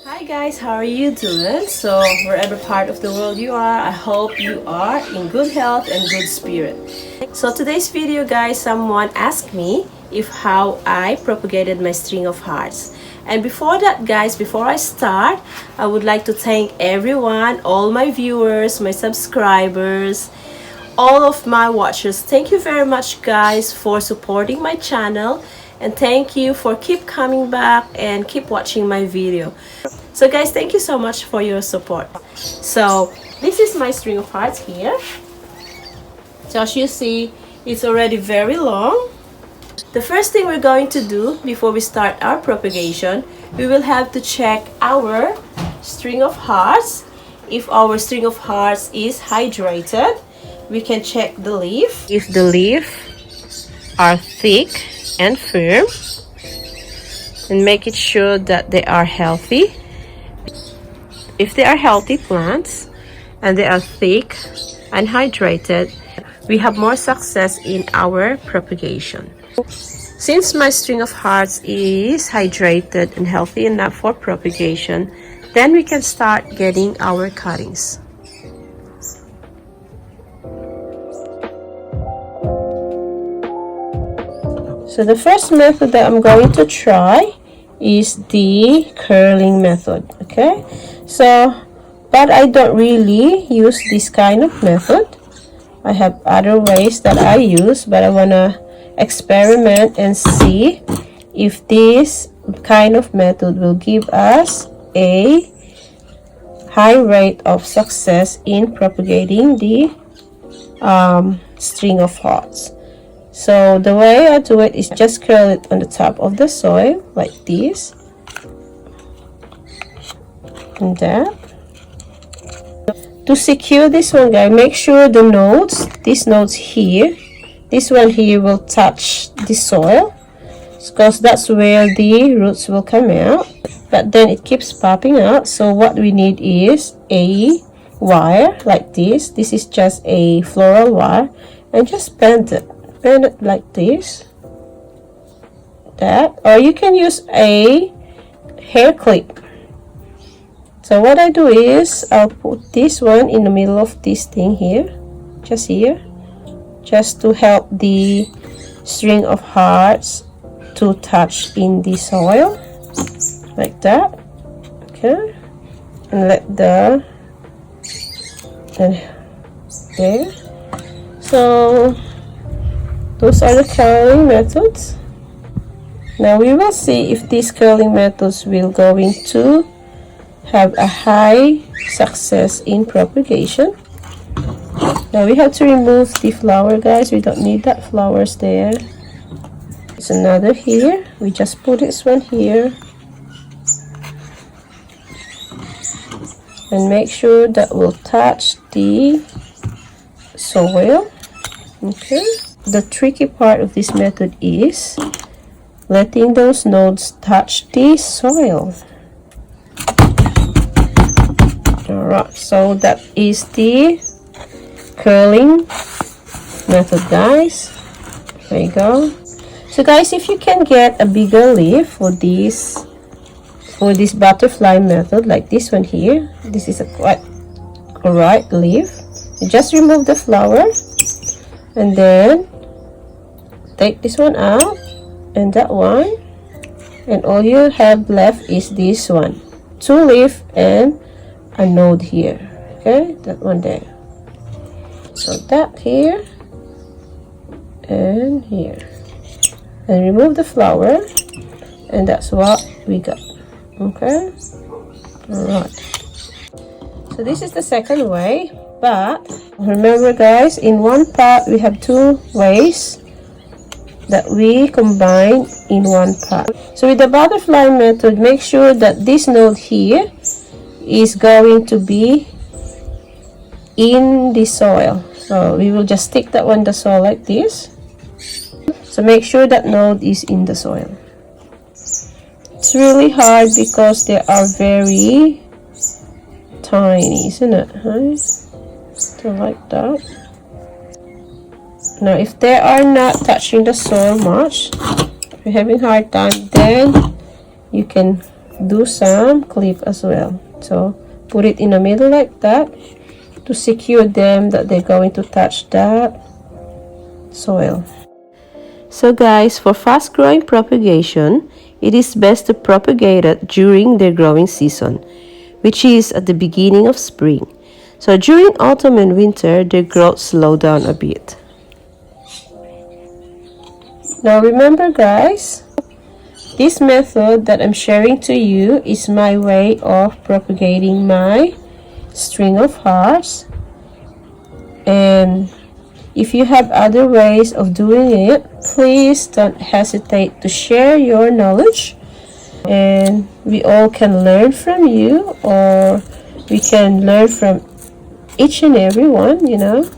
Hi guys, how are you doing? So wherever part of the world you are, I hope you are in good health and good spirit. So today's video guys, someone asked me if how I propagated my string of hearts. And before that guys, before I start, I would like to thank everyone, all my viewers, my subscribers, all of my watchers. Thank you very much guys for supporting my channel, and thank you for keep coming back and keep watching my video. So guys, thank you so much for your support. So this is my string of hearts here. So as you see, it's already very long. The first thing we're going to do before we start our propagation, we will have to check our string of hearts. If our string of hearts is hydrated, we can check the leaf. If the leaf are thick and firm, and make it sure that they are healthy. If they are healthy plants and they are thick and hydrated, we have more success in our propagation. Since my string of hearts is hydrated and healthy enough for propagation, then we can start getting our cuttings. So the first method that I'm going to try is the curling method. Okay, so but I don't really use this kind of method. I have other ways that I use, but I want to experiment and see if this kind of method will give us a high rate of success in propagating the string of hearts. So the way I do it is just curl it on the top of the soil like this, and that. To secure this one guys, make sure the nodes, these nodes here, this one here will touch the soil, because that's where the roots will come out, but then it keeps popping out. So what we need is a wire like this. This is just a floral wire, and just bend it like this, that, or you can use a hair clip. So what I do is I'll put this one in the middle of this thing here, just here, just to help the string of hearts to touch in the soil like that. Okay, and let the and there. So those are the curling methods. Now we will see if these curling methods will going to have a high success in propagation. Now we have to remove the flower guys. We don't need that flowers there. There's another here. We just put this one here, and make sure that will touch the soil. Okay. The tricky part of this method is letting those nodes touch the soil. Alright, so that is the curling method guys. There you go. So guys, if you can get a bigger leaf for this butterfly method, like this one here, this is a quite alright leaf. You just remove the flower, and then take this one out and that one, and all you have left is this one, two leaf and a node here. Okay, that one there. So that here and here, and remove the flower, and that's what we got. Okay, all right. So this is the second way, but remember guys, in one pot we have two ways that we combine in one pot. So with the butterfly method, make sure that this node here is going to be in the soil. So we will just stick that one in the soil like this. So make sure that node is in the soil. It's really hard because they are very tiny, isn't it? Huh? So like that. Now if they are not touching the soil much, if you're having a hard time, then you can do some clip as well. So put it in the middle like that to secure them that they're going to touch that soil. So guys, for fast growing propagation, it is best to propagate it during their growing season, which is at the beginning of spring. So during autumn and winter, their growth slows down a bit. Now remember guys, this method that I'm sharing to you is my way of propagating my string of hearts. And if you have other ways of doing it, please don't hesitate to share your knowledge, and we all can learn from you, or we can learn from each and every one, you know.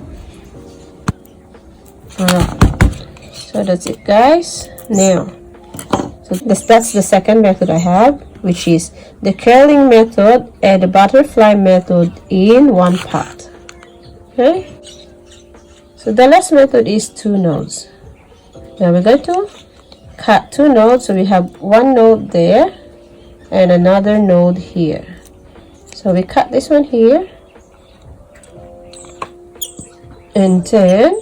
So that's it guys. Now, so that's the second method I have, which is the curling method and the butterfly method in one pot. Okay, so the last method is 2 nodes. Now we're going to cut 2 nodes, so we have 1 node there and another node here. So we cut this one here, and then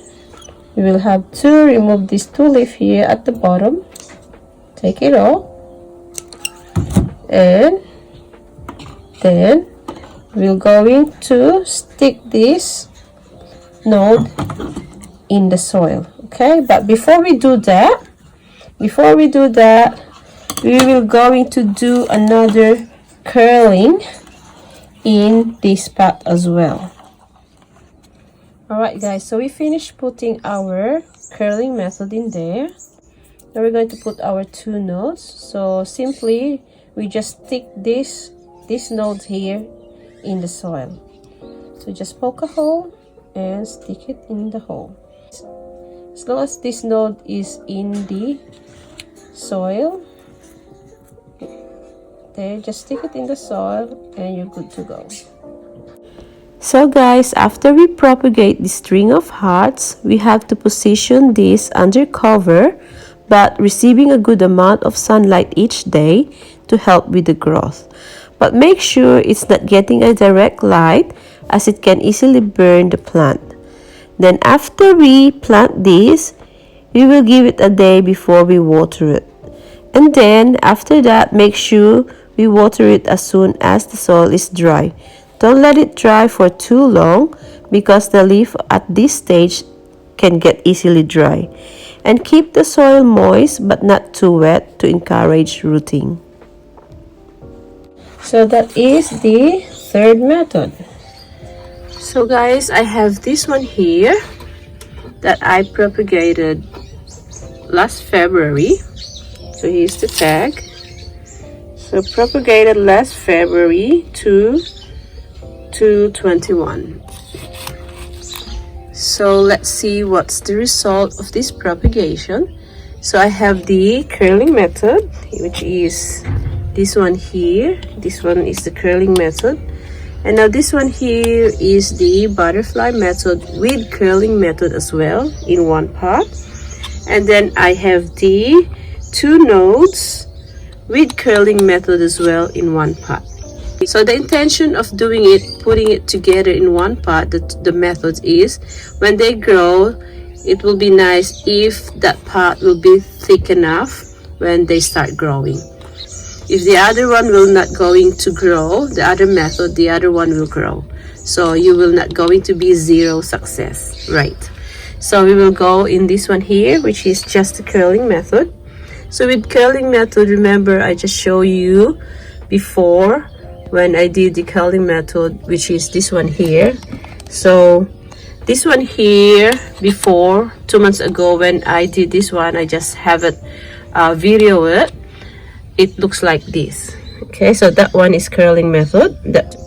we will have to remove these 2 leaves here at the bottom. Take it all, and then we're going to stick this node in the soil. Okay, but before we do that, we will going to do another curling in this pot as well. Alright guys, so we finished putting our curling method in there. Now we're going to put our 2 nodes. So simply we just stick this node here in the soil. So just poke a hole and stick it in the hole. As long as this node is in the soil, there, just stick it in the soil and you're good to go. So guys, after we propagate the string of hearts, we have to position this under cover, but receiving a good amount of sunlight each day to help with the growth. But make sure it's not getting a direct light, as it can easily burn the plant. Then after we plant this, we will give it a day before we water it. And then after that, make sure we water it as soon as the soil is dry. Don't let it dry for too long, because the leaf at this stage can get easily dry. And keep the soil moist but not too wet to encourage rooting. So that is the third method. So guys, I have this one here that I propagated last February. So here's the tag. So propagated last February to 21. So let's see what's the result of this propagation. So I have the curling method, which is this one here. This one is the curling method. And now this one here is the butterfly method with curling method as well in one pot. And then I have the 2 nodes with curling method as well in one pot. So the intention of doing it, putting it together in one pot, the method is when they grow, it will be nice if that pot will be thick enough when they start growing. If the other one will not going to grow, the other method, the other one will grow. So you will not going to be 0 success, right? So we will go in this one here, which is just the curling method. So with curling method, remember I just show you before when I did the curling method, which is this one here. So this one here, before 2 months ago when I did this one, I just have it video it looks like this. Okay, so that one is curling method.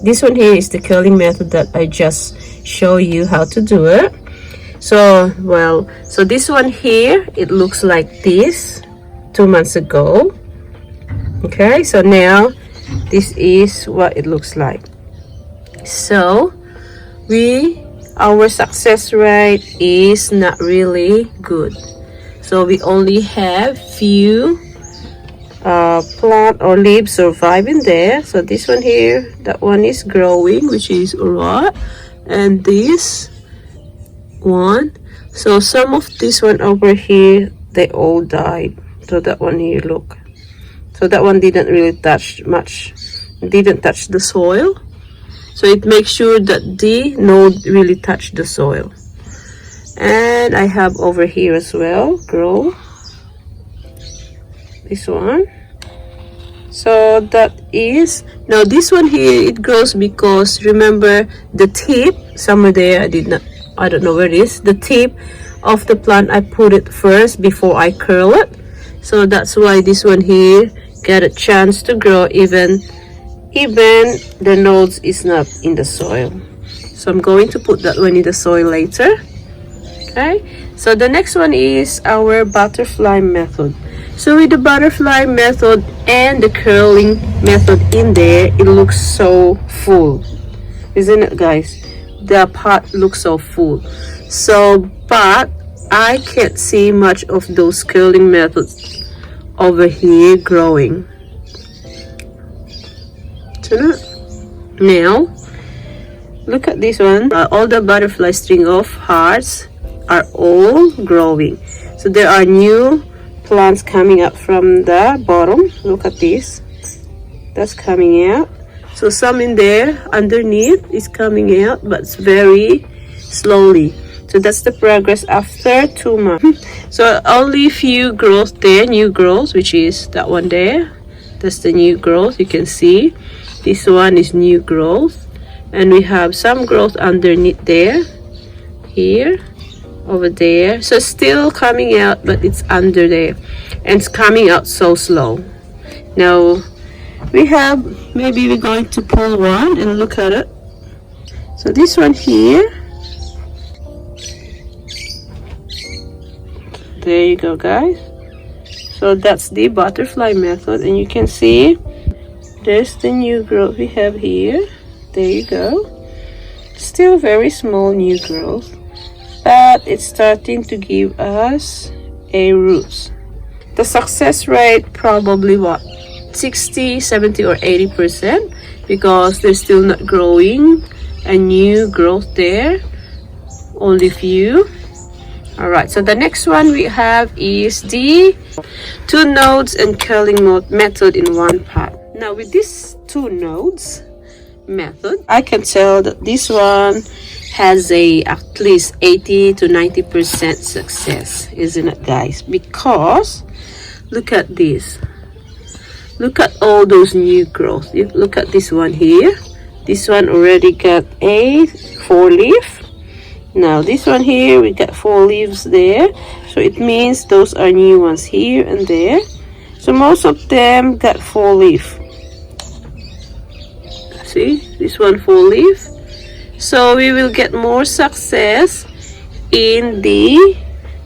This one here is the curling method that I just show you how to do it. So so this one here, it looks like this 2 months ago. Okay, so now this is what it looks like. So our success rate is not really good. So we only have few plant or leaves survive in there. So this one here, that one is growing, which is alright, and this one. So some of this one over here, they all died. So that one here, look. So that one didn't really touch much, didn't touch the soil. So it makes sure that the node really touched the soil. And I have over here as well, grow this one. So that is, now this one here, it grows because remember the tip somewhere there, I don't know where it is, the tip of the plant, I put it first before I curl it. So that's why this one here get a chance to grow even the nodes is not in the soil. So I'm going to put that one in the soil later. Okay, so the next one is our butterfly method. So with the butterfly method and the curling method in there, it looks so full, isn't it, guys? The pot looks so full. So but I can't see much of those curling methods over here growing. Now look at this one. All the butterfly string of hearts are all growing. So there are new plants coming up from the bottom. Look at this, that's coming out. So some in there underneath is coming out, but it's very slowly. So that's the progress after 2 months. So only few growth there, new growth, which is that one there. That's the new growth. You can see this one is new growth, and we have some growth underneath there, here, over there. So still coming out, but it's under there, and it's coming out so slow. Now we have, maybe we're going to pull one and look at it. So this one here, there you go, guys. So that's the butterfly method, and you can see there's the new growth we have here. There you go. Still very small new growth, but it's starting to give us a roots. The success rate probably what, 60, 70 or 80%, because they're still not growing a new growth there, only few. All right, so the next one we have is the 2 nodes and curling method in one pot. Now with these 2 nodes method, I can tell that this one has a at least 80 to 90% success, isn't it, guys? Because look at this, look at all those new growth. Look at this one here, this one already got a 4 leaf. Now this one here, we got 4 leaves there, so it means those are new ones here and there. So most of them got 4 leaf. See, this one 4 leaf. So we will get more success in the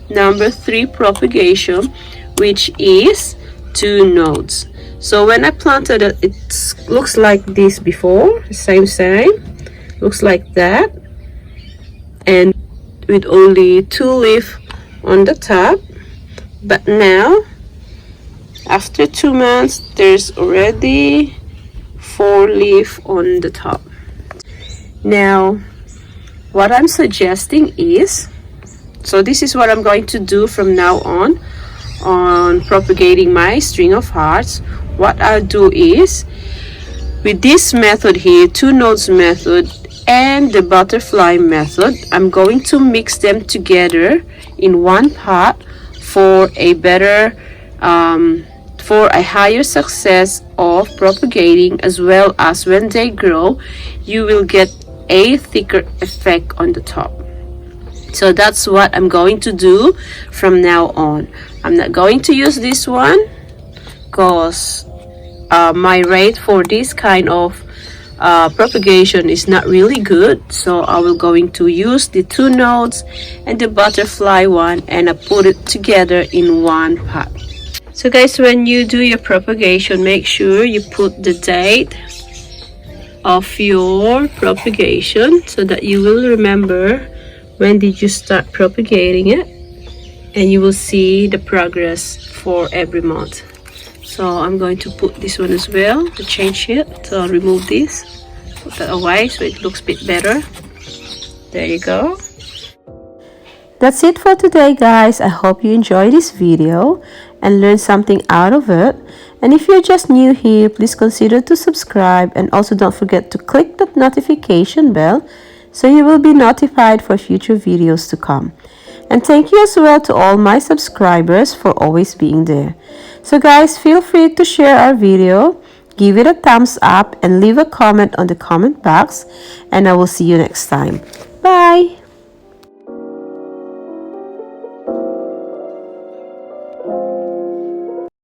number 3 propagation, which is 2 nodes. So when I planted it, it looks like this before, same looks like that, and with only 2 leaf on the top. But now after 2 months, there's already 4 leaf on the top. Now what I'm suggesting is, so this is what I'm going to do from now on propagating my string of hearts. What I'll do is, with this method here, 2 nodes method and the butterfly method, I'm going to mix them together in one pot for a better for a higher success of propagating, as well as when they grow you will get a thicker effect on the top. So that's what I'm going to do from now on. I'm not going to use this one because my rate for this kind of propagation is not really good. So I will going to use the 2 nodes and the butterfly one, and I put it together in one pot. So guys, when you do your propagation, make sure you put the date of your propagation so that you will remember when did you start propagating it, and you will see the progress for every month. So I'm going to put this one as well to change it. So I'll remove this, put that away so it looks a bit better. There you go. That's it for today, guys. I hope you enjoyed this video and learned something out of it. And if you're just new here, please consider to subscribe, and also don't forget to click that notification bell so you will be notified for future videos to come. And thank you as well to all my subscribers for always being there. So guys, feel free to share our video, give it a thumbs up, and leave a comment on the comment box, and I will see you next time. Bye!